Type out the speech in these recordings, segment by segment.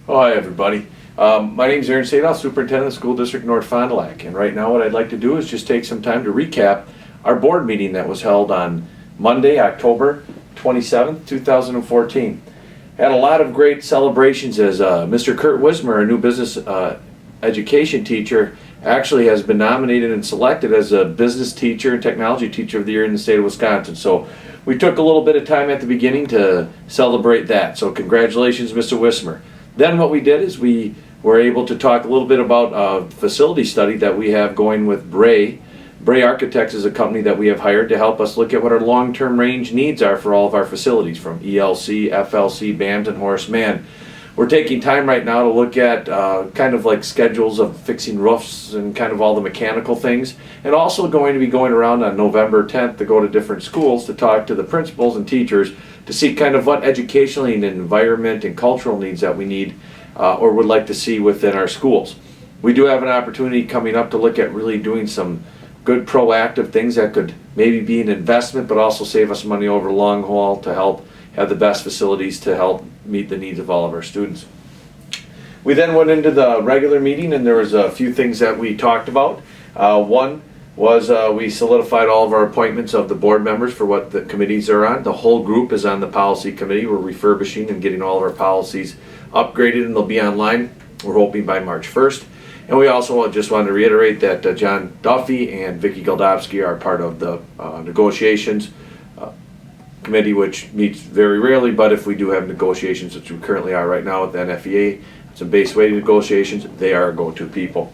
Oh, hi everybody. My name is Aaron Sadoff, Superintendent of School District North Fond du Lac, and right now what I'd like to do is just take some time to recap our board meeting that was held on Monday, October 27th, 2014. Had a lot of great celebrations as Mr. Kurt Wismer, a new business education teacher, actually has been nominated and selected as a business teacher and technology teacher of the year in the state of Wisconsin. So we took a little bit of time at the beginning to celebrate that. So congratulations, Mr. Wismer. Then what we did is we were able to talk a little bit about a facility study that we have going with Bray. Bray Architects is a company that we have hired to help us look at what our long-term range needs are for all of our facilities, from ELC, FLC, BAMs, and Horace Mann. We're taking time right now to look at kind of like schedules of fixing roofs and kind of all the mechanical things, and also going to be going around on November 10th to go to different schools to talk to the principals and teachers to see kind of what educationally and environment and cultural needs that we need or would like to see within our schools. We do have an opportunity coming up to look at really doing some good proactive things that could maybe be an investment but also save us money over the long haul to help have the best facilities to help meet the needs of all of our students. We then went into the regular meeting and there was a few things that we talked about. One was we solidified all of our appointments of the board members for what the committees are on. The whole group is on the policy committee. We're refurbishing and getting all of our policies upgraded, and they'll be online, we're hoping, by March 1st. And we also just wanted to reiterate that John Duffy and Vicki Goldovsky are part of the negotiations committee, which meets very rarely, but if we do have negotiations, which we currently are right now with the NFEA, some base wage negotiations, they are go-to people.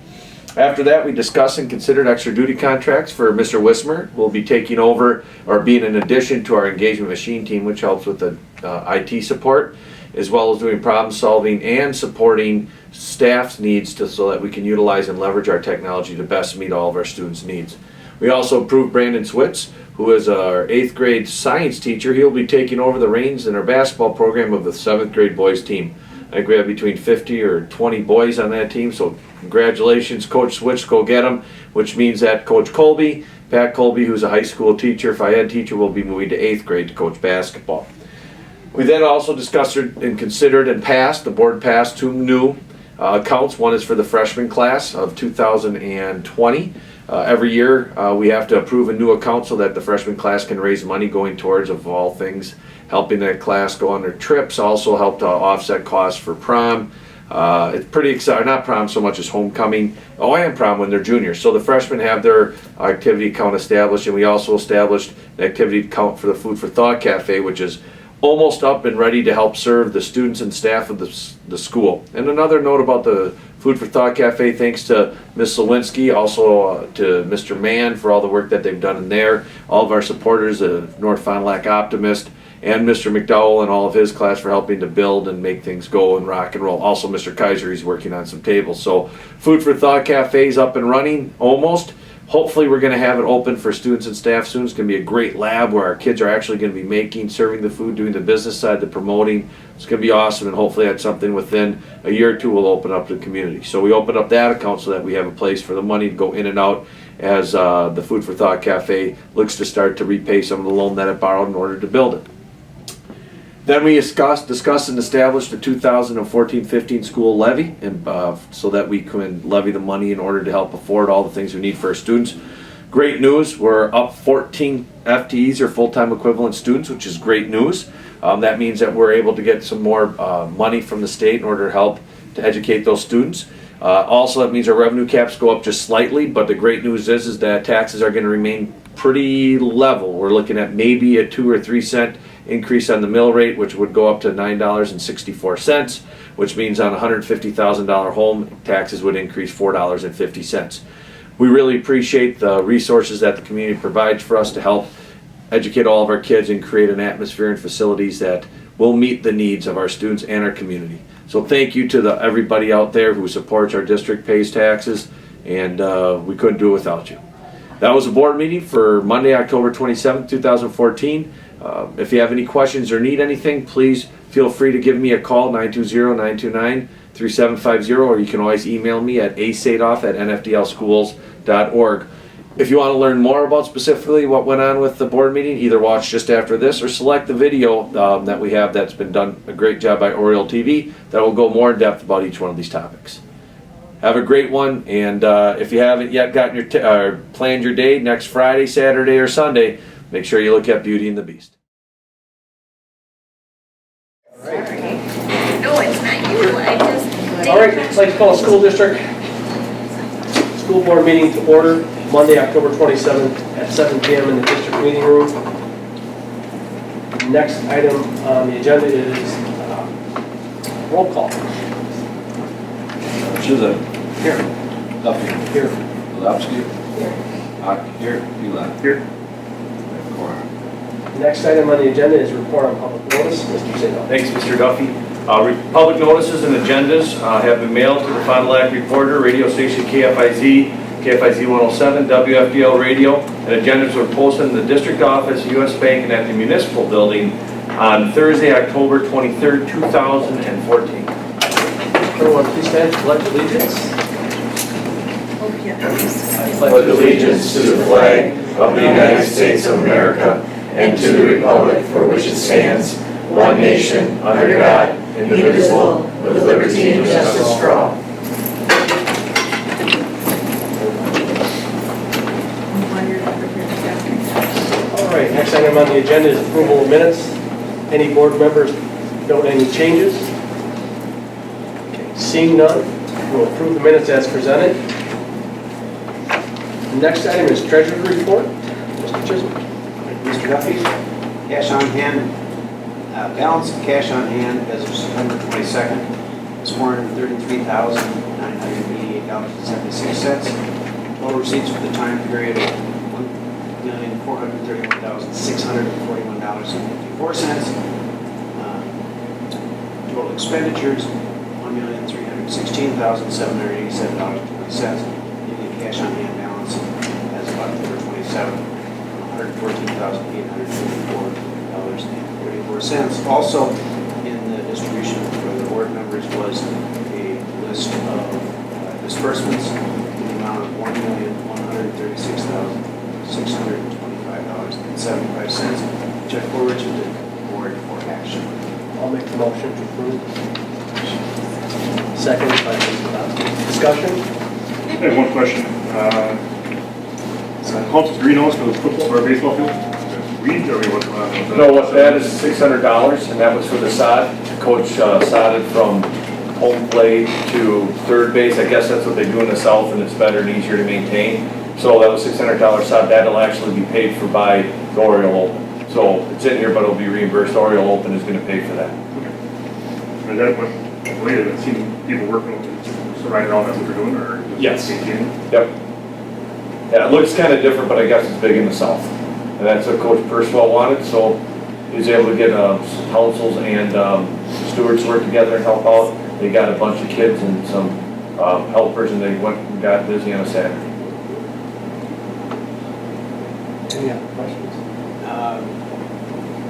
After that, we discussed and considered extra duty contracts for Mr. Wismer. We'll be taking over or being an addition to our engagement machine team, which helps with the IT support, as well as doing problem solving and supporting staff's needs so that we can utilize and leverage our technology to best meet all of our students' needs. We also approved Brandon Switz, who is our 8th grade science teacher. He'll be taking over the reins in our basketball program of the 7th grade boys team. I think we have between 50 or 20 boys on that team, so congratulations, Coach Switch, go get them, which means that Coach Colby, Pat Colby, who's a high school teacher, FIED teacher, will be moving to 8th grade to coach basketball. We then also discussed and considered and passed, the board passed 2 new accounts. One is for the freshman class of 2020. Every year we have to approve a new account so that the freshman class can raise money going towards, of all things, helping that class go on their trips, also help to offset costs for prom. It's pretty exciting, not prom so much as homecoming, and prom when they're juniors. So the freshmen have their activity account established, and we also established an activity account for the Food for Thought Cafe, which is almost up and ready to help serve the students and staff of the school. And another note about the Food for Thought Cafe, thanks to Ms. Lewinsky, also to Mr. Mann for all the work that they've done in there, all of our supporters, the North Fond du Lac Optimist, and Mr. McDowell and all of his class for helping to build and make things go and rock and roll. Also Mr. Kaiser, he's working on some tables. So Food for Thought Cafe is up and running, almost. Hopefully we're going to have it open for students and staff soon. It's going to be a great lab where our kids are actually going to be serving the food, doing the business side, the promoting. It's going to be awesome, and hopefully that's something within a year or two we'll open up to the community. So we opened up that account so that we have a place for the money to go in and out as the Food for Thought Cafe looks to start to repay some of the loan that it borrowed in order to build it. Then we discussed and established the 2014-15 school levy, and so that we can levy the money in order to help afford all the things we need for our students. Great news, we're up 14 FTEs or full-time equivalent students, which is great news. That means that we're able to get some more money from the state in order to help to educate those students. Also, that means our revenue caps go up just slightly, but the great news is that taxes are going to remain pretty level. We're looking at maybe a 2 or 3 cent increase on the mill rate, which would go up to $9.64, which means on a $150,000 home, taxes would increase $4.50. We really appreciate the resources that the community provides for us to help educate all of our kids and create an atmosphere and facilities that will meet the needs of our students and our community. So thank you to everybody out there who supports our district, pays taxes, and we couldn't do it without you. That was a board meeting for Monday, October 27th, 2014. If you have any questions or need anything, please feel free to give me a call, 920-929-3750, or you can always email me at asadoff@nfdlschools.org. If you want to learn more about specifically what went on with the board meeting, either watch just after this or select the video that we have that's been done a great job by Oriole TV that will go more in depth about each one of these topics. Have a great one, and if you haven't yet gotten your planned your day next Friday, Saturday, or Sunday, make sure you look at Beauty and the Beast. All right. No, it's not you. I just. All right, I'd like to call a school board meeting to order Monday, October 27th at 7 p.m. in the district meeting room. Next item on the agenda is roll call. Chisholm. Here. Duffy. Here. Levy. Here. Eli. Here. Cora. Next item on the agenda is report on public notice. Mr. Zeno. Thanks, Mr. Duffy. Public notices and agendas have been mailed to the Fond du Lac Reporter, radio station KFIZ, KFIZ 107, WFDL Radio, and agendas were posted in the district office, U.S. Bank, and at the municipal building on Thursday, October 23rd, 2014. Everyone, please stand for pledge allegiance. I pledge allegiance to the flag of the United States of America and to the republic for which it stands, one nation, under God, indivisible, with liberty and justice for all. All right, next item on the agenda is approval of minutes. Any board members note any changes? Okay, seeing none, we'll approve the minutes as presented. The next item is treasurer's report. Mr. Chisholm. Mr. Duffy, cash on hand, balance of cash on hand as of September 22nd is $430,988.76. Total receipts for the time period of $1,431,641.54. Total expenditures $1,316,787.20. Leaving a cash on hand balance as of October 27th. $114,854.34. Also, in the distribution for the board members was a list of disbursements in the amount of $1,136,625.75, which I forward to the board for action. I'll make the motion to approve. Second by Mr. Lowski. Discussion? I have one question. Council's greenhouse for the football or baseball field? Weeds or what? No, what that is $600, and that was for the sod. Coach sodded from home plate to third base. I guess that's what they do in the south, and it's better and easier to maintain. So that was $600 sod. That'll actually be paid for by the Oriole Open. So it's in here, but it'll be reimbursed. Oriole Open is going to pay for that. Is that what, I've seen people working with it, so right now that's what they're doing, or? Yes. Yep. Yeah, it looks kind of different, but I guess it's big in the south. And that's what Coach Purswell wanted, so he was able to get councils and stewards to work together and help out. They got a bunch of kids and some helpers, and they went and got busy on a Saturday. Any other questions?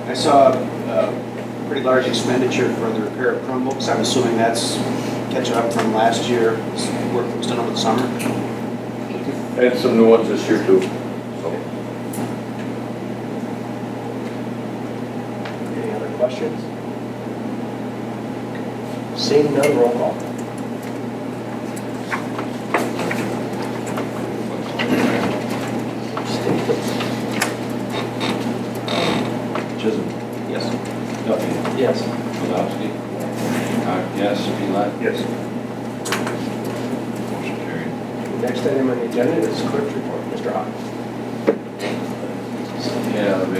I saw a pretty large expenditure for the repair of Chromebooks. I'm assuming that's catching up from last year, work that was done over the summer. And some new ones this year too. Any other questions? Seeing none, roll call. Chisholm. Yes. Duffy. Yes. Levy. Yes. Eli. Yes. Motion carried. Next item on the agenda is clerk's report. Mr. Hawk. We have a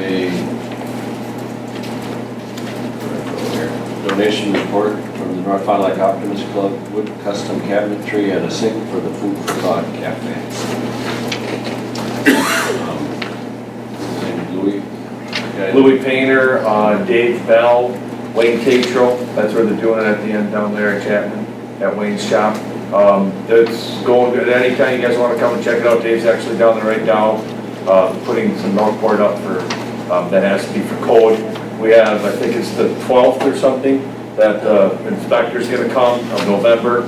donation report from the North Fond du Lac Optimist Club, wood custom cabinetry, and a sink for the Food for Thought Cafe. Louis. Okay. Louis Painter, Dave Bell, Wayne Tatro. That's where they're doing it at the end down there at Chapman, at Wayne's shop. It's going good. Anytime you guys want to come and check it out, Dave's actually down there right now, putting some Northport up for, that has to be for code. We have, I think it's the 12th or something, that the inspector's gonna come of November.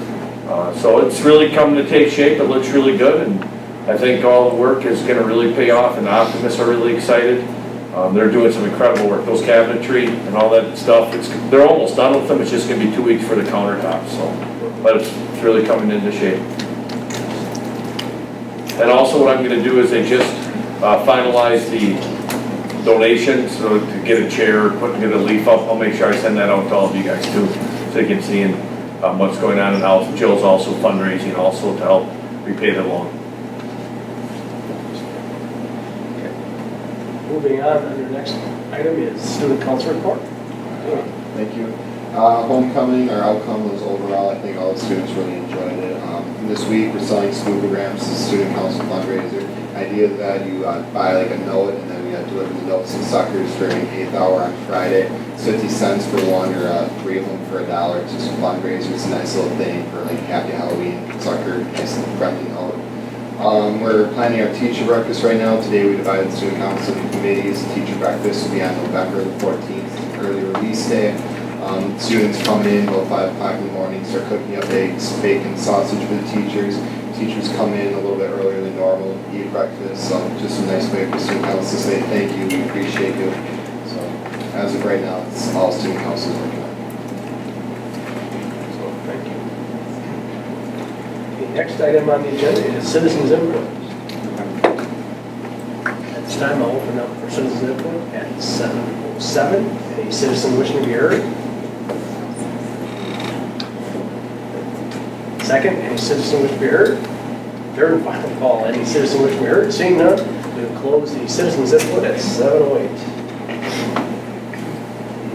So it's really coming to take shape. It looks really good, and I think all the work is gonna really pay off, and the optimists are really excited. They're doing some incredible work, those cabinetry and all that stuff, they're almost done with them, it's just gonna be 2 weeks for the countertops, so. But it's really coming into shape. And also what I'm gonna do is they just finalize the donation, so to get a chair, get a leaf up, I'll make sure I send that out to all of you guys too, so you can see what's going on in the house. Jill's also fundraising also to help repay the loan. Moving on, the next item is student council report. Thank you. Homecoming, our outcome was overall, I think all the students really enjoyed it. This week, we're selling smootograms to student council fundraiser. Idea of that, you buy like a note, and then we deliver the notes to suckers during 8th hour on Friday. It's 50 cents for one, or 3 of them for $1. It's just a fundraiser. It's a nice little thing for like Happy Halloween, sucker, nice and friendly note. We're planning our teacher breakfast right now. Today we divided the student council into committees. Teacher breakfast will be on November the 14th, early release day. Students come in about 5 o'clock in the morning, start cooking up eggs, bacon, sausage for the teachers. Teachers come in a little bit earlier than normal, eat breakfast. So just a nice way for student council to say thank you, we appreciate you. So as of right now, it's all student councils working on. So, thank you. The next item on the agenda is citizens input. At this time, I'll open up for citizens input at 7:07. Any citizen wishing to be heard? Second, any citizen wishing to be heard? Third and final call, any citizen wishing to be heard? Seeing none, we'll close the citizens input at 7:08.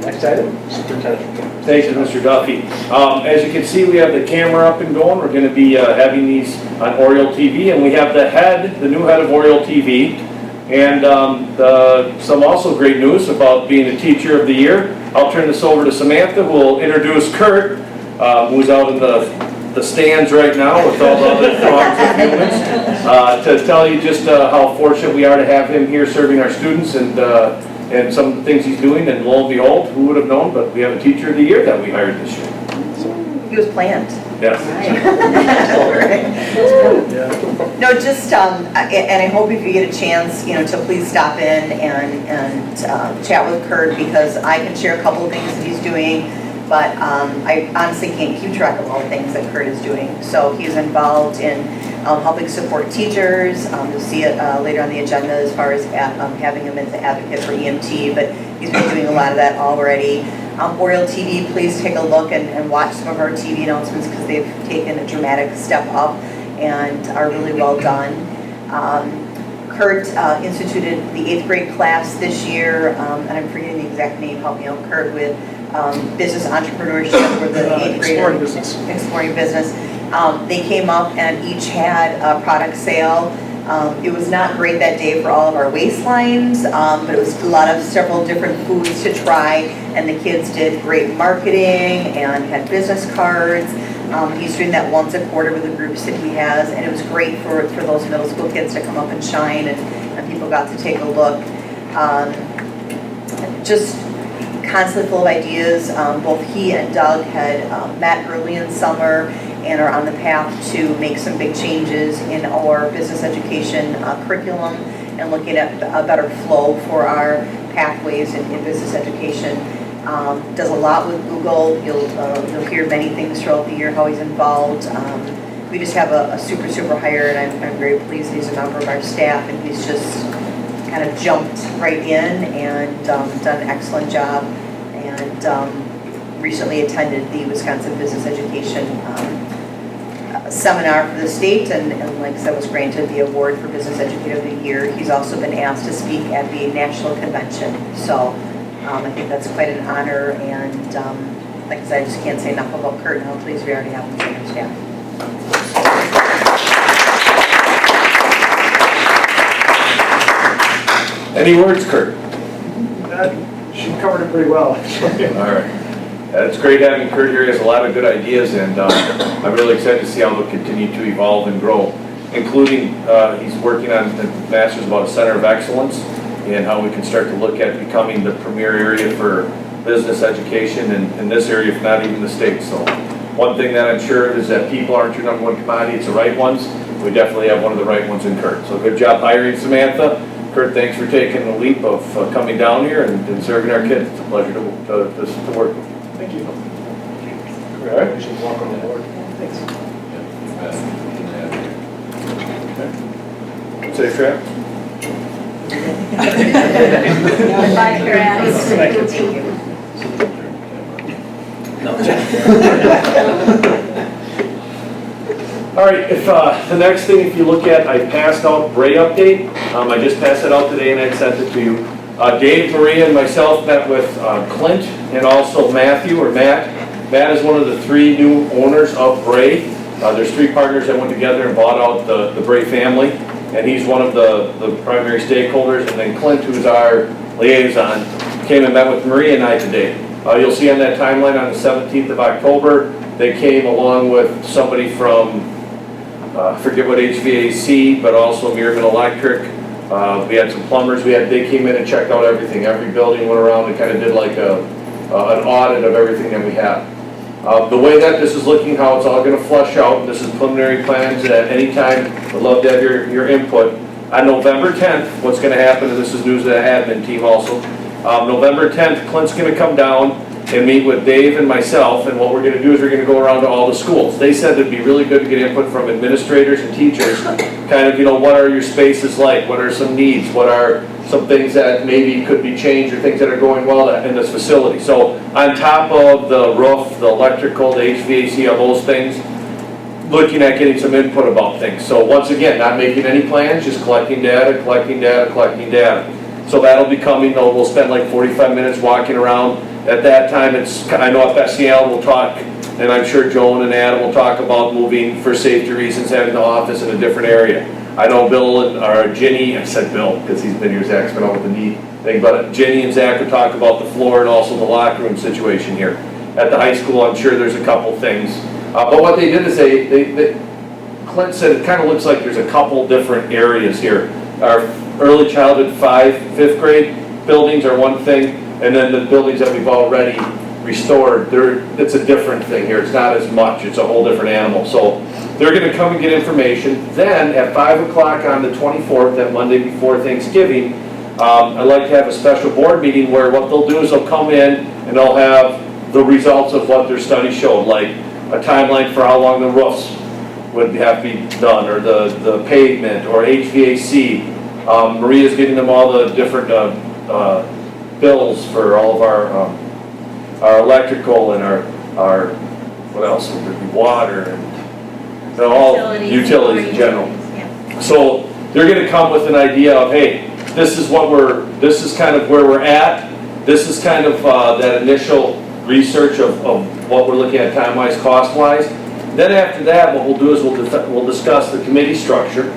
Next item, superintendent. Thank you, Mr. Duffy. As you can see, we have the camera up and going. We're going to be having these on Oriole TV, and we have the new head of Oriole TV, and some also great news about being a Teacher of the Year. I'll turn this over to Samantha, who will introduce Kurt, who's out in the stands right now with all the other throngs of humans, to tell you just how fortunate we are to have him here serving our students and some of the things he's doing, and lo and behold, who would have known, but we have a Teacher of the Year that we hired this year. He was planned. Yes. No, just, and I hope if you get a chance, to please stop in and chat with Kurt, because I can share a couple of things that he's doing, but I honestly can't keep track of all the things that Kurt is doing. So he's involved in helping support teachers. You'll see it later on the agenda as far as having him as an advocate for EMT, but he's been doing a lot of that already. Oriole TV, please take a look and watch some of our TV announcements, because they've taken a dramatic step up and are really well done. Kurt instituted the 8th grade class this year, and I'm forgetting the exact name, help me out, Kurt, with business entrepreneurship for the 8th grade. Exploring business. They came up and each had a product sale. It was not great that day for all of our waistlines, but it was a lot of several different foods to try, and the kids did great marketing and had business cards. He's doing that once a quarter with the groups that he has, and it was great for those middle school kids to come up and shine, and people got to take a look. Just constantly full of ideas. Both he and Doug had met early in summer and are on the path to make some big changes in our business education curriculum and looking at a better flow for our pathways in business education. Does a lot with Google. You'll hear many things throughout the year how he's involved. We just have a super hire, and I'm very pleased he's a member of our staff, and he's just kind of jumped right in and done an excellent job, and recently attended the Wisconsin Business Education seminar for the state, and like I said, was granted the award for Business Educator of the Year. He's also been asked to speak at the national convention, so I think that's quite an honor, and like I said, I just can't say enough about Kurt and how pleased we are to have him on our staff. Any words, Kurt? She covered it pretty well, actually. All right. It's great having Kurt here. He has a lot of good ideas, and I'm really excited to see how they'll continue to evolve and grow, including he's working on the Masters about a Center of Excellence and how we can start to look at becoming the premier area for business education in this area, if not even the state. So one thing that I'm sure of is that people aren't your number one commodity, it's the right ones. we definitely have one of the right ones in Kurt. So good job hiring Samantha. Kurt, thanks for taking the leap of coming down here and serving our kids. It's a pleasure to work with you. Thank you. All right. You should walk on the board. Thanks. Safe trip. Bye, Karen. Thank you. Thank you. All right, if the next thing, if you look at, I passed out Bray update. I just passed it out today and I sent it to you. Dave, Maria, and myself met with Clint and also Matthew, or Matt. Matt is one of the 3 new owners of Bray. There's 3 partners that went together and bought out the Bray family, and he's one of the primary stakeholders. And then Clint, who's our liaison, came and met with Maria and I today. You'll see on that timeline on the 17th of October, they came along with somebody from, I forget what HVAC, but also American Electric. We had some plumbers. They came in and checked out everything. Every building went around and kind of did like an audit of everything that we have. The way that this is looking, how it's all going to flush out, this is preliminary plans. At any time, I'd love to have your input. On November 10th, what's going to happen, and this is news to the admin team also, November 10th, Clint's going to come down and meet with Dave and myself, and what we're going to do is we're going to go around to all the schools. They said it'd be really good to get input from administrators and teachers, kind of, what are your spaces like, what are some needs, what are some things that maybe could be changed or things that are going well in this facility. So on top of the roof, the electrical, the HVAC, all those things, looking at getting some input about things. So once again, not making any plans, just collecting data, collecting data, collecting data. So that'll be coming, we'll spend like 45 minutes walking around. At that time, I know FSCL will talk, and I'm sure Joan and Adam will talk about moving for safety reasons, having the office in a different area. I know Bill or Ginny, I said Bill because he's been here, Zach's been out with the knee thing, but Ginny and Zach will talk about the floor and also the locker room situation here. At the high school, I'm sure there's a couple things. But what they did is Clint said it kind of looks like there's a couple different areas here. Our early childhood 5th grade buildings are one thing, and then the buildings that we've already restored, it's a different thing here. It's not as much, it's a whole different animal. So they're going to come and get information. Then at 5 o'clock on the 24th, that Monday before Thanksgiving, I'd like to have a special board meeting where what they'll do is they'll come in and they'll have the results of what their study showed, like a timeline for how long the roofs would have to be done, or the pavement, or HVAC. Maria's getting them all the different bills for all of our electrical and our what else would there be, water and all utilities in general. Yeah. So they're going to come with an idea of, hey, this is kind of where we're at. This is kind of that initial research of what we're looking at time-wise, cost-wise. Then after that, what we'll do is we'll discuss the committee structure.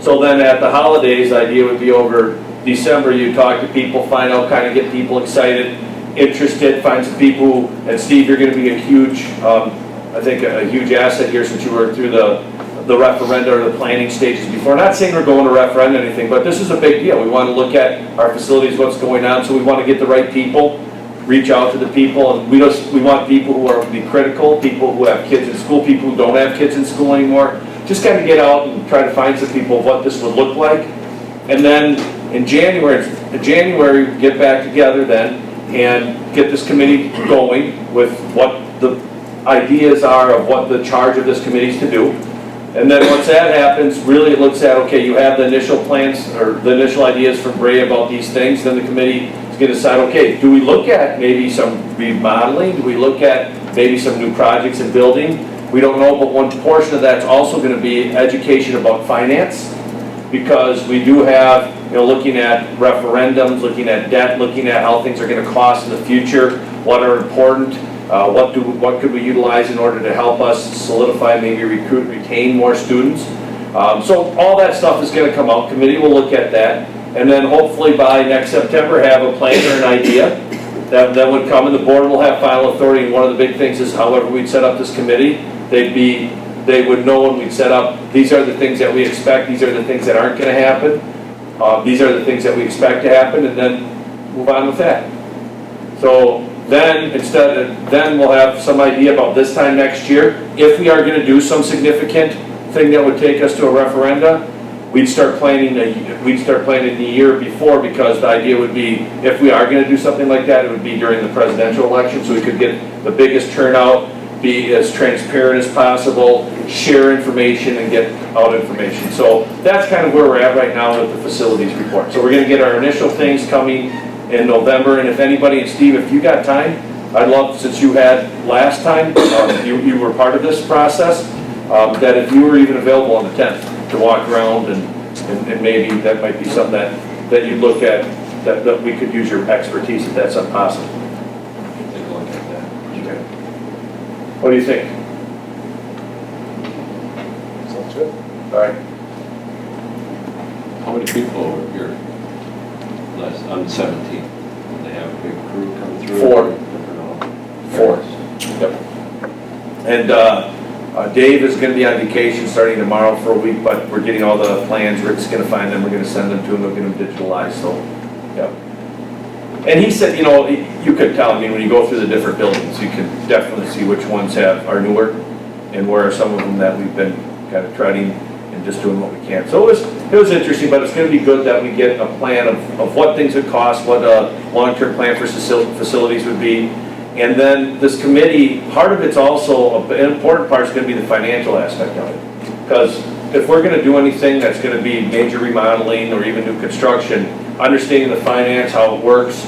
So then at the holidays, the idea would be over December, you talk to people, find out, kind of get people excited, interested, find some people, and Steve, you're going to be a huge, I think a huge asset here since you were through the referenda or the planning stages before. Not saying we're going to referenda or anything, but this is a big deal. We want to look at our facilities, what's going on, so we want to get the right people, reach out to the people, and we want people who are be critical, people who have kids in school, people who don't have kids in school anymore. Just kind of get out and try to find some people of what this would look like. And then in January, get back together then and get this committee going with what the ideas are of what the charge of this committee is to do. And then once that happens, really it looks at, okay, you have the initial plans or the initial ideas from Bray about these things, then the committee is going to decide, okay, do we look at maybe some remodeling? Do we look at maybe some new projects and building? We don't know, but one portion of that's also going to be education about finance, because we do have, looking at referendums, looking at debt, looking at how things are going to cost in the future, what are important, what could we utilize in order to help us solidify, maybe recruit, retain more students. So all that stuff is going to come out. Committee will look at that, and then hopefully by next September have a plan or an idea that would come, and the board will have final authority. And one of the big things is, however we'd set up this committee, they would know when we'd set up, these are the things that we expect, these are the things that aren't going to happen, these are the things that we expect to happen, and then move on with that. So then we'll have some idea about this time next year, if we are going to do some significant thing that would take us to a referenda, we'd start planning the year before, because the idea would be, if we are gonna do something like that, it would be during the presidential election, so we could get the biggest turnout, be as transparent as possible, share information and get out information. So that's kind of where we're at right now with the facilities report. So we're gonna get our initial things coming in November, and if anybody, and Steve, if you got time, I'd love, since you had last time, you were part of this process, that if you were even available on the 10th to walk around and maybe that might be something that you look at, that we could use your expertise if that's possible. Take a look at that. Okay. What do you think? Sounds good. All right. How many people were here on the 17th? Did they have a big crew come through? 4. Yep. And Dave is going to be on vacation starting tomorrow for a week, but we're getting all the plans. Rick's going to find them. We're going to send them to him. We'll get them digitalized. So, yeah. And he said, you know, you could tell. I mean, when you go through the different buildings, you can definitely see which ones are newer, and where are some of them that we've been kind of treading and just doing what we can. So it was interesting, but it's going to be good that we get a plan of what things would cost, what a long-term plan for facilities would be. And then this committee, part of it's also, an important part is going to be the financial aspect of it. Because if we're going to do anything that's going to be major remodeling or even new construction, understanding the finance, how it works,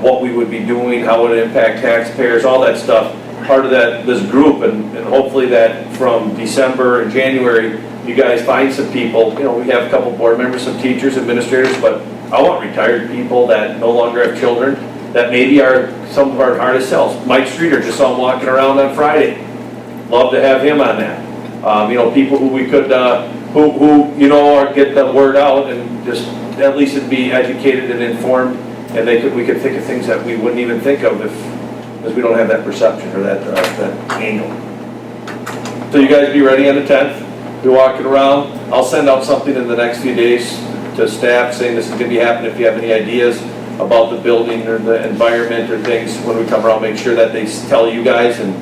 what we would be doing, how it would impact taxpayers, all that stuff, part of that, this group, and hopefully that from December and January, you guys find some people, you know, we have a couple board members, some teachers, administrators, but I want retired people that no longer have children, that maybe are some of our hardest sells. Mike Streeter, just saw him walking around on Friday. Love to have him on that. You know, people who we could, who you know, are get the word out and just at least be educated and informed, and we could think of things that we wouldn't even think of because we don't have that perception or that angle. So you guys be ready on the 10th? Be walking around. I'll send out something in the next few days to staff saying this is going to be happening. If you have any ideas about the building or the environment or things, when we come around, make sure that they tell you guys, and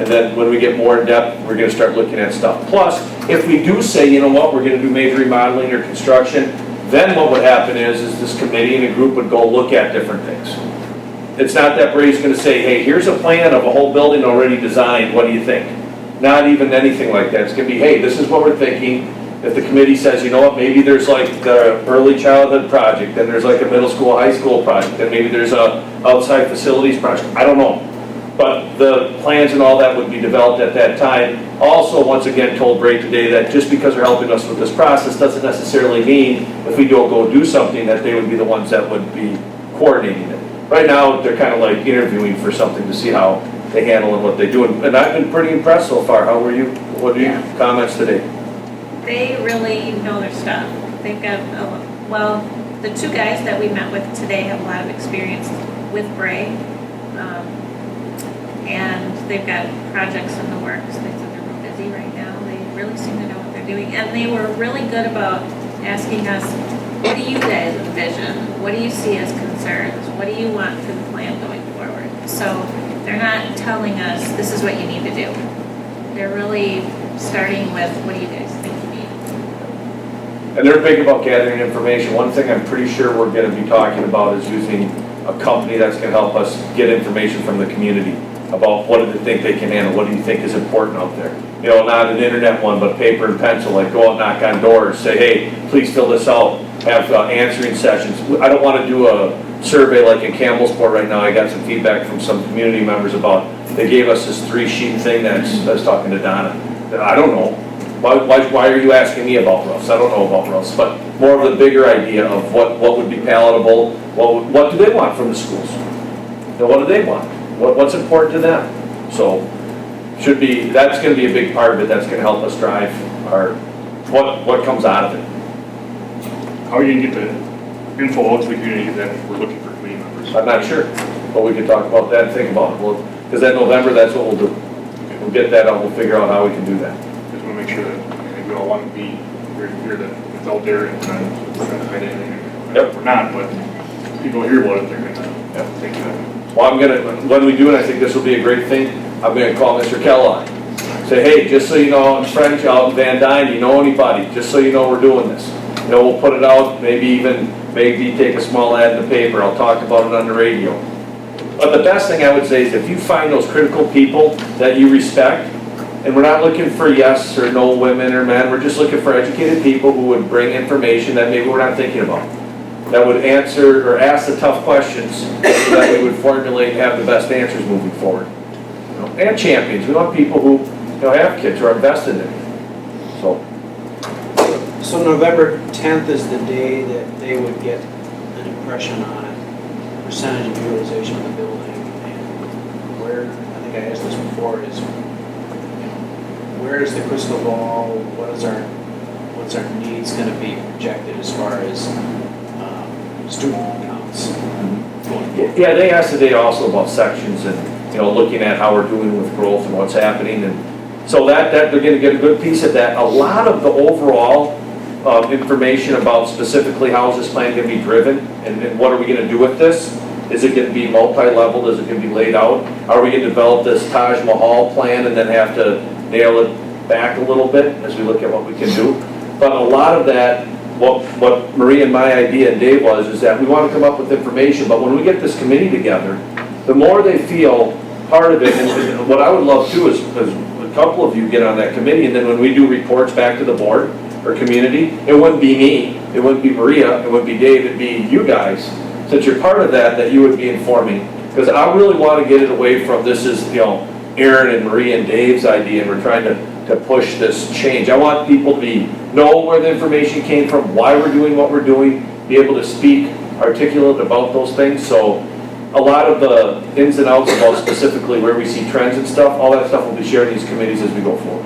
then when we get more in depth, we're going to start looking at stuff. Plus, if we do say, you know what, we're going to do major remodeling or construction, then what would happen is this committee and a group would go look at different things. It's not that Brady's going to say, hey, here's a plan of a whole building already designed, what do you think? Not even anything like that. It's going to be, hey, this is what we're thinking. If the committee says, you know what, maybe there's like the early childhood project, then there's like a middle school, high school project, then maybe there's a outside facilities project, I don't know. But the plans and all that would be developed at that time. Also, once again, told Brady today that just because they're helping us with this process doesn't necessarily mean if we don't go do something that they would be the ones that would be coordinating it. Right now, they're kind of like interviewing for something to see how they handle and what they do. And I've been pretty impressed so far. How were you? What are your comments today? They really know their stuff. They've got, well, the 2 guys that we met with today have a lot of experience with Bray. And they've got projects in the works. They said they're real busy right now. They really seem to know what they're doing. And they were really good about asking us, what do you guys envision? What do you see as concerns? What do you want for the plan going forward? So they're not telling us, this is what you need to do. They're really starting with, what do you guys think you need? And they're big about gathering information. One thing I'm pretty sure we're going to be talking about is using a company that's going to help us get information from the community about what do they think they can handle, what do you think is important out there. You know, not an internet one, but paper and pencil, like go out, knock on doors, say, hey, please fill this out, have answering sessions. I don't want to do a survey like in Campbellsport right now. I got some feedback from some community members about, they gave us this 3-sheet thing I was talking to Donna. I don't know. Why are you asking me about roofs? I don't know about roofs, but more of the bigger idea of what would be palatable, what do they want from the schools? You know, what do they want? What's important to them? So that's going to be a big part of it. That's going to help us drive what comes out of it. How are you going to get the info out to the community that we're looking for committee members? I'm not sure, but we can talk about that and think about it. Because that November, that's what we'll do. We'll get that out. We'll figure out how we can do that. Just want to make sure that we all want to be very clear that it's out there and we're not trying to hide anything. Yep. We're not, but people hear about it, they're going to think that. Well, when we do it, I think this will be a great thing. I'm going to call Mr. Kellogg. Say, hey, just so you know, I'm French out in Van Dyne, do you know anybody? Just so you know we're doing this. You know, we'll put it out, maybe take a small ad in the paper, I'll talk about it on the radio. But the best thing I would say is if you find those critical people that you respect, and we're not looking for yes or no women or men, we're just looking for educated people who would bring information that maybe we're not thinking about, that would answer or ask the tough questions so that we would formulate and have the best answers moving forward. You know, and champions, we want people who have kids, who are invested in it. So November 10th is the day that they would get an impression on percentage of utilization of the building, and where, I think I asked this before, is, where is the crystal ball, what's our needs going to be projected as far as student counts going forward? Yeah, they asked today also about sections and, looking at how we're doing with growth and what's happening, and so that they're going to get a good piece of that. A lot of the overall information about specifically how is this plan going to be driven and what are we going to do with this? Is it going to be multi-leveled? Is it going to be laid out? Are we going to develop this Taj Mahal plan and then have to nail it back a little bit as we look at what we can do? But a lot of that, what Marie and my idea and Dave was, is that we want to come up with information, but when we get this committee together, the more they feel part of it, and what I would love too is a couple of you get on that committee, and then when we do reports back to the board or community, it wouldn't be me, it wouldn't be Maria, it wouldn't be Dave, it'd be you guys. Since you're part of that you would be informing. Because I really want to get it away from this is, Aaron and Marie and Dave's idea, and we're trying to push this change. I want people to know where the information came from, why we're doing what we're doing, be able to speak articulate about those things. So a lot of the ins and outs about specifically where we see trends and stuff, all that stuff will be shared in these committees as we go forward.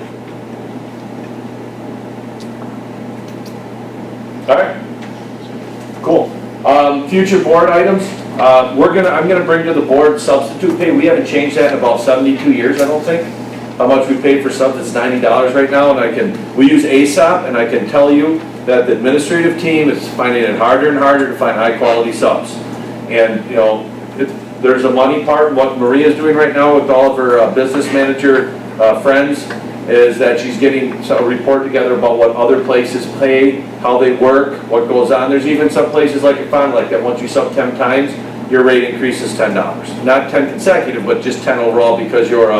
All right, cool. Future board items, I'm gonna bring to the board substitute pay. We haven't changed that in about 72 years, I don't think. How much we pay for subs, it's $90 right now, and we use ASOP, and I can tell you that the administrative team is finding it harder and harder to find high quality subs. And there's a money part. What Maria's doing right now with all of her business manager friends is that she's getting a report together about what other places pay, how they work, what goes on. There's even some places like Fond like that, once you sub 10 times, your rate increases $10. Not 10 consecutive, but just 10 overall because you're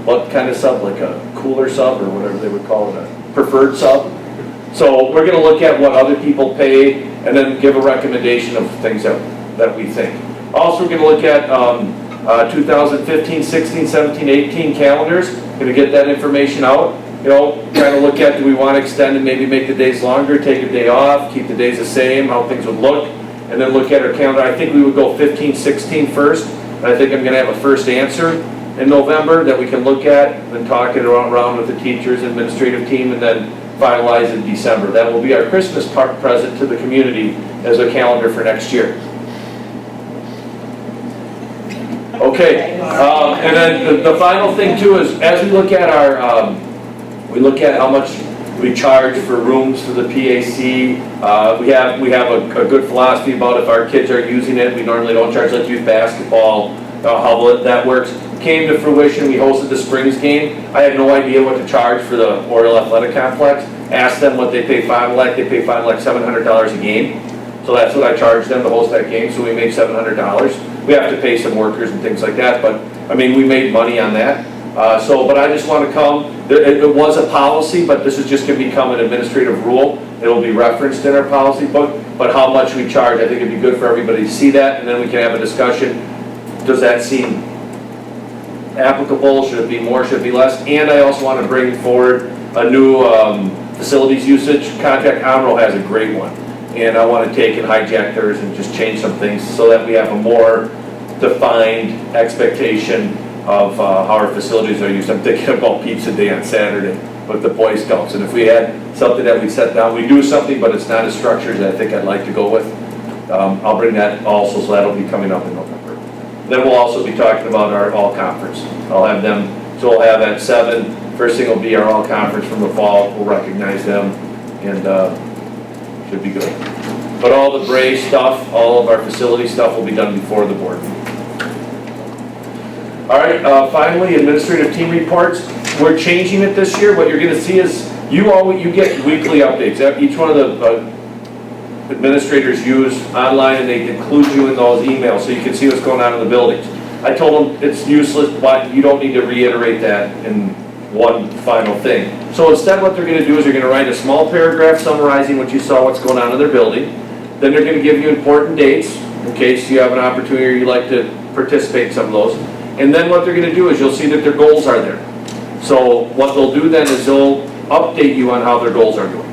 what kind of sub, like a cooler sub or whatever they would call it, a preferred sub. So we're gonna look at what other people pay and then give a recommendation of things that we think. Also, we're gonna look at 2015, 16, 17, 18 calendars. Going to get that information out, trying to look at, do we want to extend and maybe make the days longer, take a day off, keep the days the same, how things would look, and then look at our calendar. I think we would go 15, 16 first, and I think I'm going to have a first answer in November that we can look at, and then talk it around with the teachers, administrative team, and then finalize in December. That will be our Christmas present to the community as a calendar for next year. Okay, and then the final thing too is as we look at our, we look at how much we charge for rooms for the PAC. We have a good philosophy about if our kids are using it. We normally don't charge like youth basketball, how that works. Came to fruition, we hosted the Springs game. I had no idea what to charge for the Oriole Athletic Complex. Asked them what they pay Fond du Lac. They pay Fond du Lac $700 a game. So that's what I charged them to host that game, so we made $700. We have to pay some workers and things like that, but I mean, we made money on that. But I just want to come, it was a policy, but this is just going to become an administrative rule. It'll be referenced in our policy book, but how much we charge, I think it'd be good for everybody to see that, and then we can have a discussion. Does that seem applicable? Should it be more? Should it be less? And I also want to bring forward a new facilities usage contract. Untitled has a great one. And I want to take and hijack theirs and just change some things so that we have a more defined expectation of how our facilities are used. I'm thinking about pizza day on Saturday with the Boy Scouts. And if we had something that we set down, we do something, but it's not as structured as I think I'd like to go with. I'll bring that also, so that'll be coming up in November. Then we'll also be talking about our all conference. I'll have them, so we'll have at 7. First thing will be our all conference from the fall. We'll recognize them and should be good. But all the Brave stuff, all of our facility stuff will be done before the board meeting. All right, finally, administrative team reports. We're changing it this year. What you're gonna see is, you get weekly updates. Each one of the administrators use online, and they include you in those emails, so you can see what's going on in the buildings. I told them it's useless, but you don't need to reiterate that in one final thing. So instead, what they're gonna do is they're gonna write a small paragraph summarizing what you saw, what's going on in their building. Then they're gonna give you important dates, in case you have an opportunity or you'd like to participate in some of those. And then what they're gonna do is you'll see that their goals are there. So what they'll do then is they'll update you on how their goals are doing.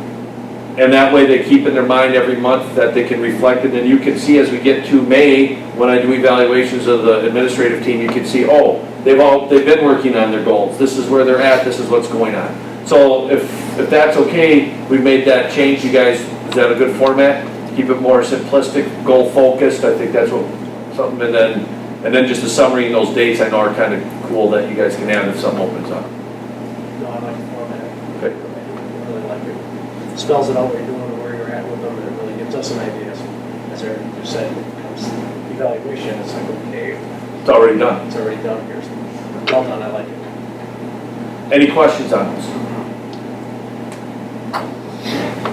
And that way they keep in their mind every month that they can reflect it. And you can see as we get to May, when I do evaluations of the administrative team, you can see, oh, they've been working on their goals. This is where they're at, this is what's going on. So if that's okay, we've made that change. You guys, is that a good format? Keep it more simplistic, goal focused. I think that's what something, and then just a summary in those dates I know are kind of cool that you guys can add if something opens up. No, I like the format. Okay. I really like it. Spells it out what you're doing and where you're at with them, and it really gives us an idea. So, as Eric just said, when it comes to evaluation, it's like, okay, It's already done. it's already done here. Well done, I like it. Any questions on this?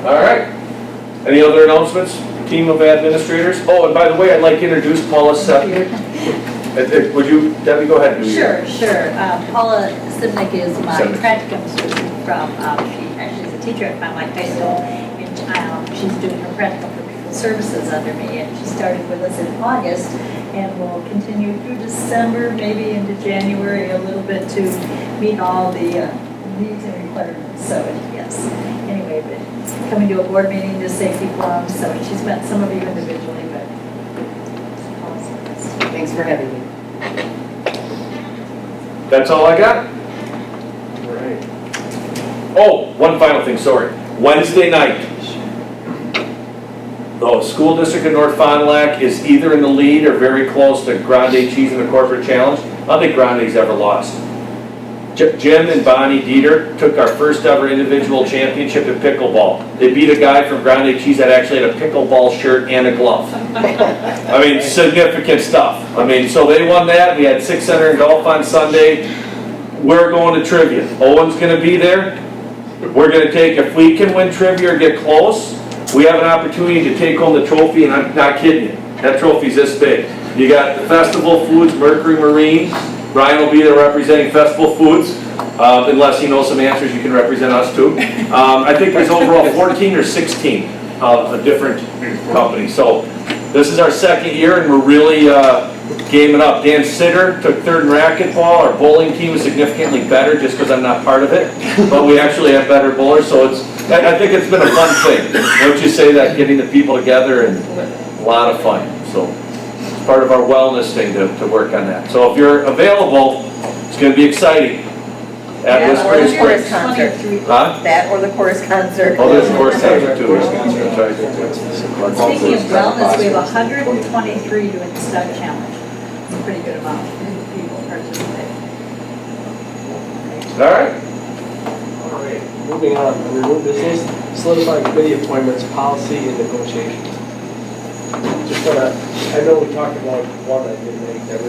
All right. Any other announcements? Team of administrators? Oh, and by the way, I'd like to introduce Paula Sepnick. Would you, Debbie, go ahead. Sure. Paula Sibnick is my Sibnick. practicum student from, she actually is a teacher at Fine Lake High School. And she's doing her practicum for people services under me. And she started with us in August and will continue through December, maybe into January a little bit to meet all the needs and requirements. So, yes. Anyway, but coming to a board meeting to safety forum, so she's met some of you individually, but awesome. Thanks for having me. That's all I got? All right. Oh, one final thing, sorry. Wednesday night, the school district in North Fond du Lac is either in the lead or very close to Grande Cheese in the Corporate Challenge. I don't think Grande's ever lost. Jim and Bonnie Dieter took our first ever individual championship in pickleball. They beat a guy from Grande Cheese that actually had a pickleball shirt and a glove. I mean, significant stuff. I mean, so they won that. We had 600 in golf on Sunday. We're going to trivia. Owen's going to be there. We're going to take, if we can win trivia or get close, we have an opportunity to take home the trophy, and I'm not kidding you. That trophy's this big. You got the Festival Foods, Mercury Marine. Brian will be there representing Festival Foods. Unless he knows some answers, you can represent us too. I think there's overall 14 or 16 of different companies. So this is our second year, and we're really gaming up. Dan Sitter took third in racquetball. Our bowling team is significantly better just because I'm not part of it. But we actually have better bowlers, so I think it's been a fun thing. Don't you say that, getting the people together, and a lot of fun. So it's part of our wellness thing to work on that. So if you're available, it's going to be exciting. At Yeah, Whispering or the chorus Springs. concert. Huh? That or the chorus concert. Oh, there's a chorus concert too. Speaking of wellness, we have 123 doing the Stug Challenge. It's a pretty good amount of people participating. All right. All right, moving on, under new business, solidifying committee appointments, policy and negotiations. Just wanna, I know we talked about one that didn't make, that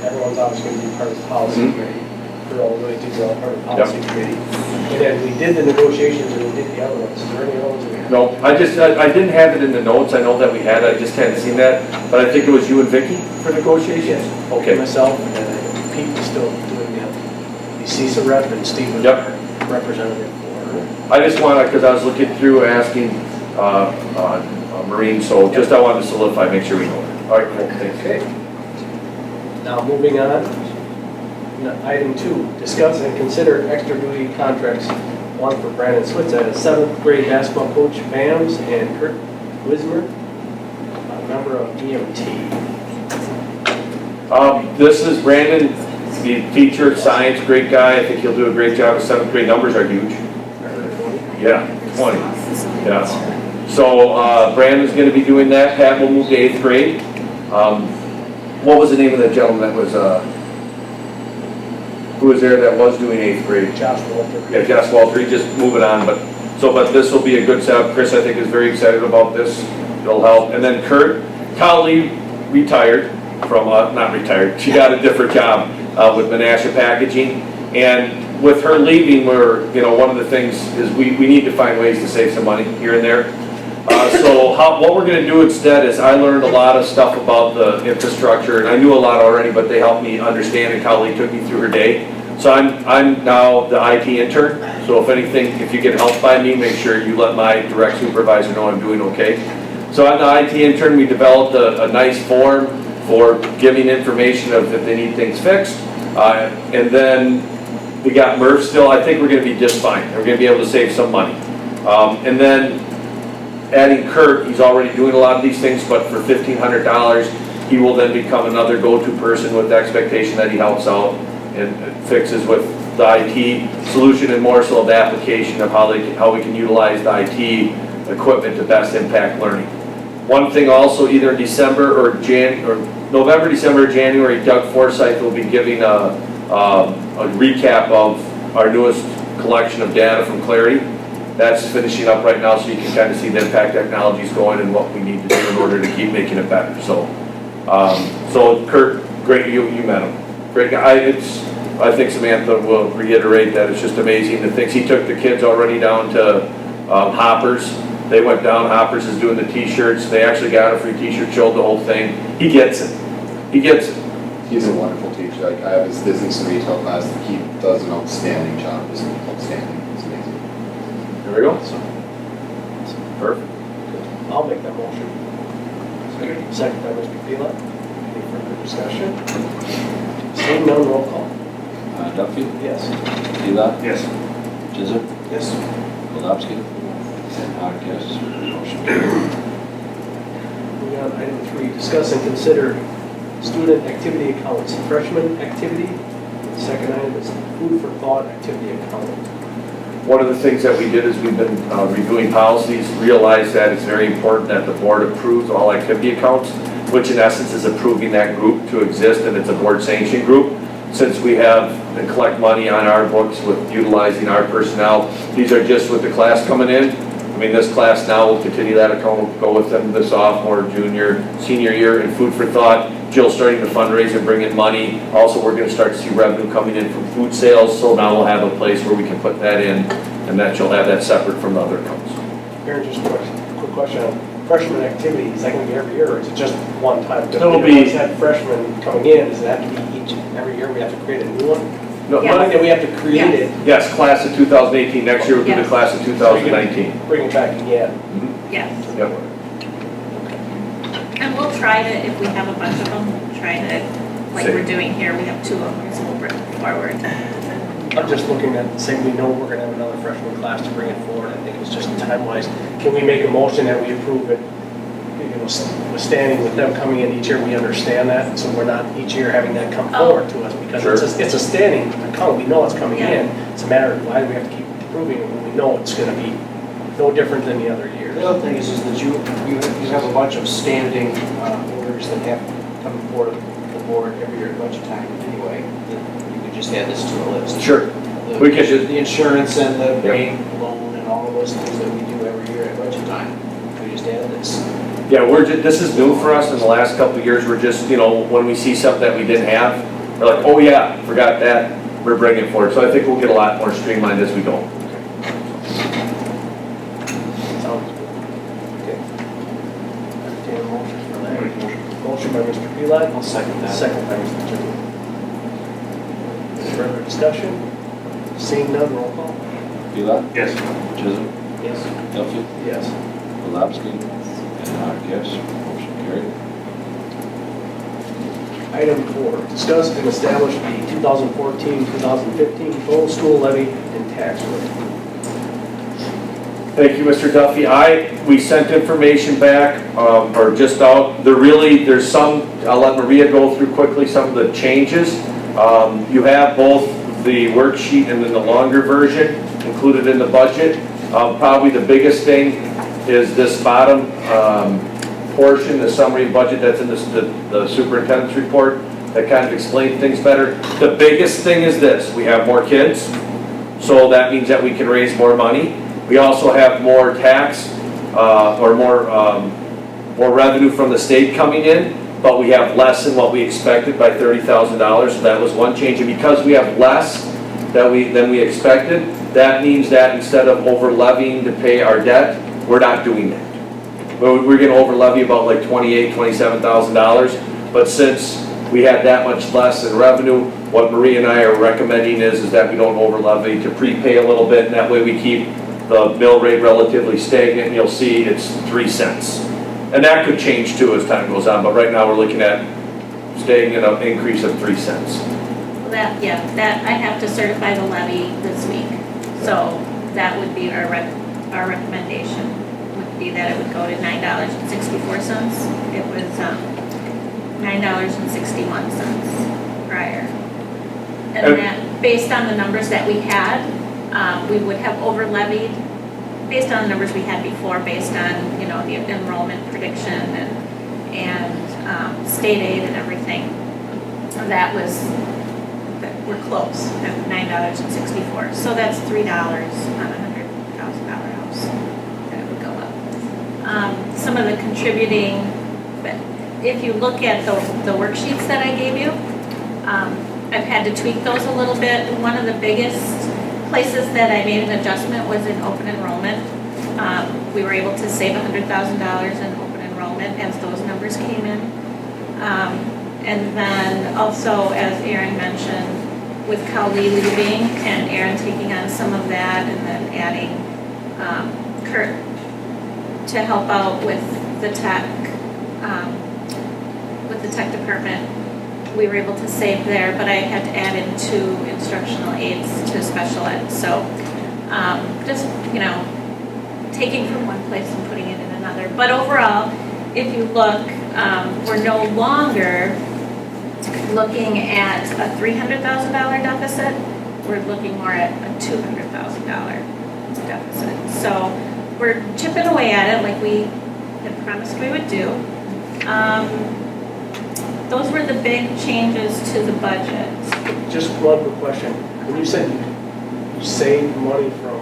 everyone's obviously gonna be part of the policy committee. We're all really do well part of the policy committee. And then we did the negotiations and we did the other ones. Is there any other ones we have? No, I didn't have it in the notes. I know that we had, I just hadn't seen that. But I think it was you and Vicky for negotiations? Okay. Myself, and then Pete is still doing the CISA rep, and Steve was Yep. our representative for. I just wanted, because I was looking through asking Marine, so just I wanted to solidify, make sure we know it. All right, cool, thanks. Okay. Now, moving on. Item 2, discuss and consider extra duty contracts. One for Brandon Switz as 7th grade basketball coach, BAMS, and Kurt Wismer, a member of EMT. This is Brandon, the teacher, science, great guy. I think he'll do a great job. His 7th grade numbers are huge. Yeah, 20. Yeah. So Brandon's going to be doing that. Pat will move to 8th grade. What was the name of that gentleman that was, who was there that was doing 8th grade? Josh Walter. Yeah, Josh Walter, he just moving on, but this will be a good setup. Chris, I think, is very excited about this. It'll help. And then Kurt, Collie retired from, not retired, she got a different job. with Menasha Packaging. And with her leaving, one of the things is we need to find ways to save some money here and there. What we're gonna do instead is I learned a lot of stuff about the infrastructure, and I knew a lot already, but they helped me understand, and Colleen took me through her day. So I'm now the IT intern, so if you get helped by me, make sure you let my direct supervisor know I'm doing okay. So I'm the IT intern. We developed a nice form for giving information of if they need things fixed. And then we got Murph still. I think we're gonna be just fine. We're gonna be able to save some money. And then adding Kurt, he's already doing a lot of these things, but for $1,500, he will then become another go-to person with the expectation that he helps out and fixes with the IT solution and more so the application of how we can utilize the IT equipment to best impact learning. One thing also, either in December or November, December, or January, Doug Forsyth will be giving a recap of our newest collection of data from Clarity. That's finishing up right now, so you can kind of see the impact technologies going and what we need to do in order to keep making it better. So Kurt, great, you met him. Great guy. I think Samantha will reiterate that it's just amazing the things he took the kids already down to Hoppers. They went down. Hoppers is doing the T-shirts. They actually got a free T-shirt, showed the whole thing. He gets it. He gets it. He's a wonderful teacher. Like, I have his business and retail class. He does an outstanding job. It's outstanding. It's amazing. There we go. Perfect. I'll make that motion. Second by Mr. Pila. Any further discussion? Seeing none, roll call. Duffy? Yes. Pila? Yes. Chisholm? Yes. Golovsky? And Hawk, yes. Motion carried. Moving on, item 3, discuss and consider student activity accounts, freshman activity. The second item is food for thought activity account. One of the things that we did is we've been reviewing policies, realized that it's very important that the board approves all activity accounts, which in essence is approving that group to exist, and it's a board sanctioned group. Since we have and collect money on our books with utilizing our personnel, these are just with the class coming in. I mean, this class now will continue that account, will go with them the sophomore, junior, senior year, and food for thought. Jill's starting to fundraise and bring in money. Also, we're going to start to see revenue coming in from food sales, so now we'll have a place where we can put that in, and that you'll have that separate from the other accounts. Aaron, just a quick question on freshman activity. Is that going to be every year, or is it just one time? It'll be. Once had freshmen coming in, does it have to be every year we have to create a new one? No, Yes. Money that we have to create it, yes, class of 2018. Next year we'll do the Yes. class of 2019. bring it back again. Yes. Yep. And we'll try to, if we have a bunch of them, try to, like Same. we're doing here, we have 2 of them, so we'll bring them forward. I'm just looking at, saying we know we're going to have another freshman class to bring it forward. I think it's just time-wise. Can we make a motion that we approve it? Withstanding with them coming in each year, we understand that, so we're not each year having that come forward to us, because Sure. it's a standing account. We know it's coming Yeah. in. It's a matter of why do we have to keep approving it when we know it's going to be no different than the other years. The other thing is that you have a bunch of standing orders that have to come before the board every year at budget time anyway. You could just add this to the list. Sure. The- We could just- The insurance and the Yep. bank loan and all of those things that we do every year at budget time. We just add this. Yeah, this is new for us in the last couple of years. We're just, when we see something that we didn't have, we're like, oh yeah, forgot that, we're bringing it forward. So I think we'll get a lot more streamlined as we go. Sounds good. Okay. Entertain a motion for that. Motion by Mr. Pelad. I'll second that. Second by Mr. Chisholm. Further discussion? Seeing none, roll call. Pila? Yes. Chisholm? Yes. Duffy? Yes. Golovsky? And Hawk, yes. Motion carried. Item 4, discuss and establish the 2014-2015 total school levy and tax rate. Thank you, Mr. Duffy. We sent information back, or just out. There's some, I'll let Maria go through quickly some of the changes. You have both the worksheet and then the longer version included in the budget. Probably the biggest thing is this bottom portion, the summary budget that's in the superintendent's report that kind of explains things better. The biggest thing is this: we have more kids, so that means that we can raise more money. We also have more tax or more revenue from the state coming in. but we have less than what we expected by $30,000, so that was one change. And because we have less than we expected, that means that instead of over levying to pay our debt, we're not doing that. We're gonna over levy about like $27,000, but since we had that much less in revenue, what Marie and I are recommending is that we don't over levy, to prepay a little bit, and that way we keep the mill rate relatively stagnant, and you'll see it's 3 cents. And that could change too as time goes on, but right now we're looking at staying at an increase of 3 cents. That I have to certify the levy this week. So that would be our recommendation, would be that it would go to $9.64. It was $9.61 prior. And that, based on the numbers that we had, we would have over levied, based on the numbers we had before, based on, you know, the enrollment prediction and state aid and everything. That we're close at $9.64. So that's $3 on a $100,000 house that it would go up. Some of the contributing, if you look at the worksheets that I gave you, I've had to tweak those a little bit. One of the biggest places that I made an adjustment was in open enrollment. We were able to save $100,000 in open enrollment as those numbers came in. And then also, as Aaron mentioned, with Cowley leaving and Aaron taking on some of that, and then adding Kurt to help out with the tech department, we were able to save there, but I had to add in 2 instructional aides to special ed. So just, you know, taking from one place and putting it in another. But overall, if you look, we're no longer looking at a $300,000 deficit. We're looking more at a $200,000 deficit. So we're chipping away at it like we had promised we would do. Those were the big changes to the budget. Just one quick question. When you said you saved money from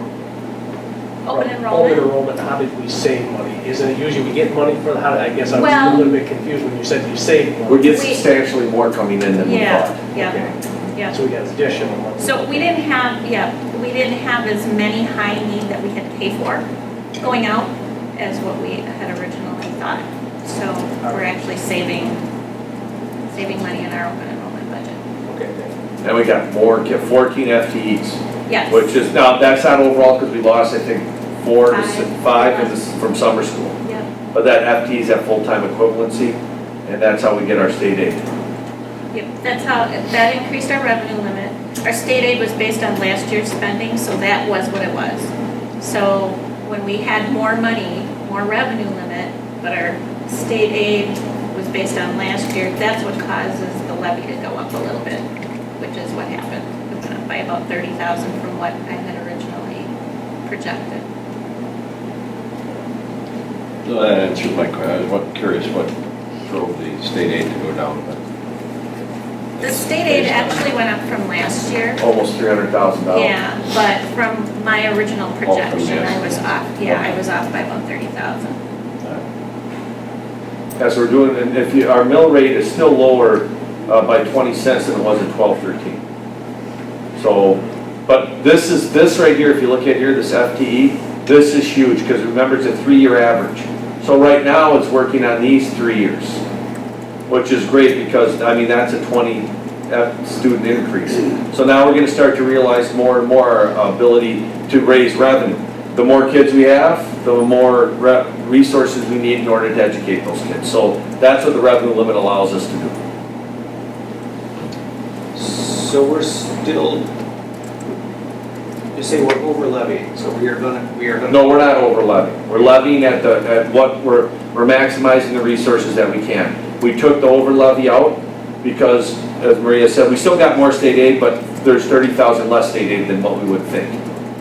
Open open enrollment? enrollment, how did we save money? Isn't it usually we get money for, I guess I was Well- a little bit confused when you said you saved money. We get substantially more coming in than we Yeah, thought. yeah. So we got additional money. So we didn't have as many high need that we had to pay for going out as what we had originally thought. So we're actually saving money in our open enrollment budget. Okay, thank you. And we got 14 FTEs, Yes. which is, now, that's not overall, because we lost, I think, 4 to 5 from summer school. Yep. But that FTE is at full-time equivalency, and that's how we get our state aid. Yep, that increased our revenue limit. Our state aid was based on last year's spending, so that was what it was. So when we had more money, more revenue limit, but our state aid was based on last year, that's what causes the levy to go up a little bit, which is what happened. It went up by about 30,000 from what I had originally projected. So that answered my question. I was curious what drove the state aid to go down. The state aid actually went up from last year. Almost $300,000. Yeah, but from my original projection, yes. I was off, I was off by about 30,000. As we're doing, and our mill rate is still lower by 20 cents than it was in 12-13. So, but this right here, if you look at here, this FTE, this is huge, because remember, it's a 3-year average. So right now, it's working on these 3 years, which is great, because, I mean, that's a 20 student increase. So now we're gonna start to realize more and more our ability to raise revenue. The more kids we have, the more resources we need in order to educate those kids. So that's what the revenue limit allows us to do. So we're still, you say we're over levying, so we are gonna. No, we're not over levying. We're levying at what we're maximizing the resources that we can. We took the over levy out because, as Maria said, we still got more state aid, but there's 30,000 less state aid than what we would think,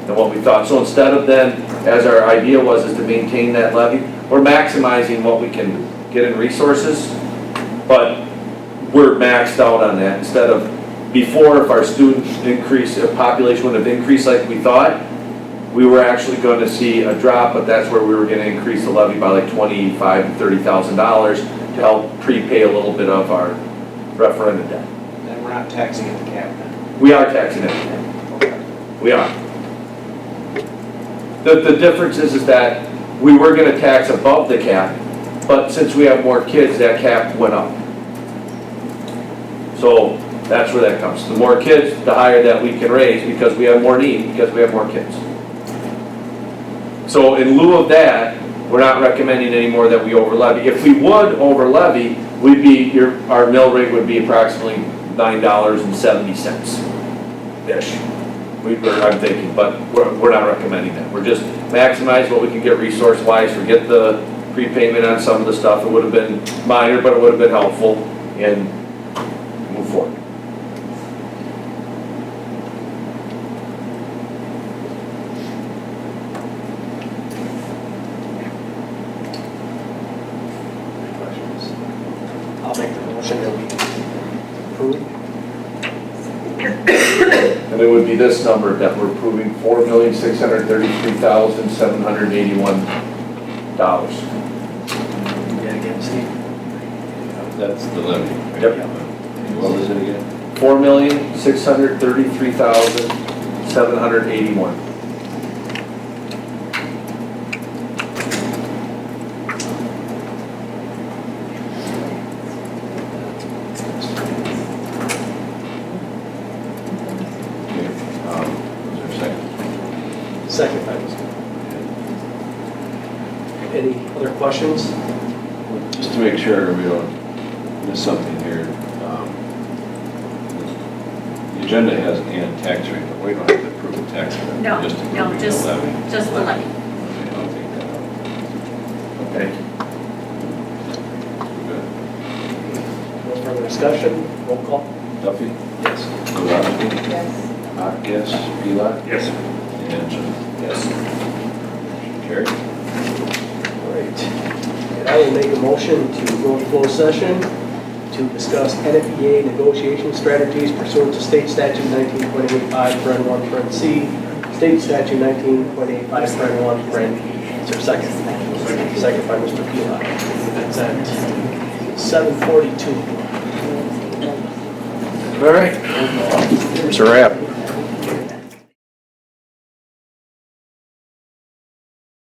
than what we thought. So instead of then, as our idea was, is to maintain that levy, we're maximizing what we can get in resources, but we're maxed out on that. Instead of before, if our student population would have increased like we thought, we were actually going to see a drop, but that's where we were going to increase the levy by like $25,000 to $30,000. help prepay a little bit of our referendum debt. Then we're not taxing at the cap then? We are taxing it. We are. The difference is that we were gonna tax above the cap, but since we have more kids, that cap went up. So that's where that comes. The more kids, the higher that we can raise because we have more need, because we have more kids. So in lieu of that, we're not recommending anymore that we over levy. If we would over levy, we'd be, our mill rate would be approximately $9.70-ish. I'm thinking, but we're not recommending that. We're just maximize what we can get resource-wise, forget the prepayment on some of the stuff. It would have been minor, but it would have been helpful, and move forward. I'll make the motion that we approve. And it would be this number that we're approving, $4,633,781. Yeah, again, Steve. That's the levy. Yep. What was it again? $4,633,781. Was there a second? Second by Mr. Any other questions? Just to make sure we don't miss something here. The agenda has and tax rate, but we don't have to approve the tax rate. No, Just no, approving the just, levy. just the levy. Okay, I'll take that out. Okay. Good. No further discussion? Roll call? Duffy? Yes. Kowalski? Yes. Hawk, yes. Pilar? Yes. And Jim. Yes. Carried. All right. And I will make a motion to go to closed session to discuss NFEA negotiation strategies pursuant to State Statute 19.85, Paren 1, Paren C, State Statute 19.85, Paren 1, Paren E. Is there a second? Second by Mr. Pilar. That's at 7:42. All right. Here's a wrap.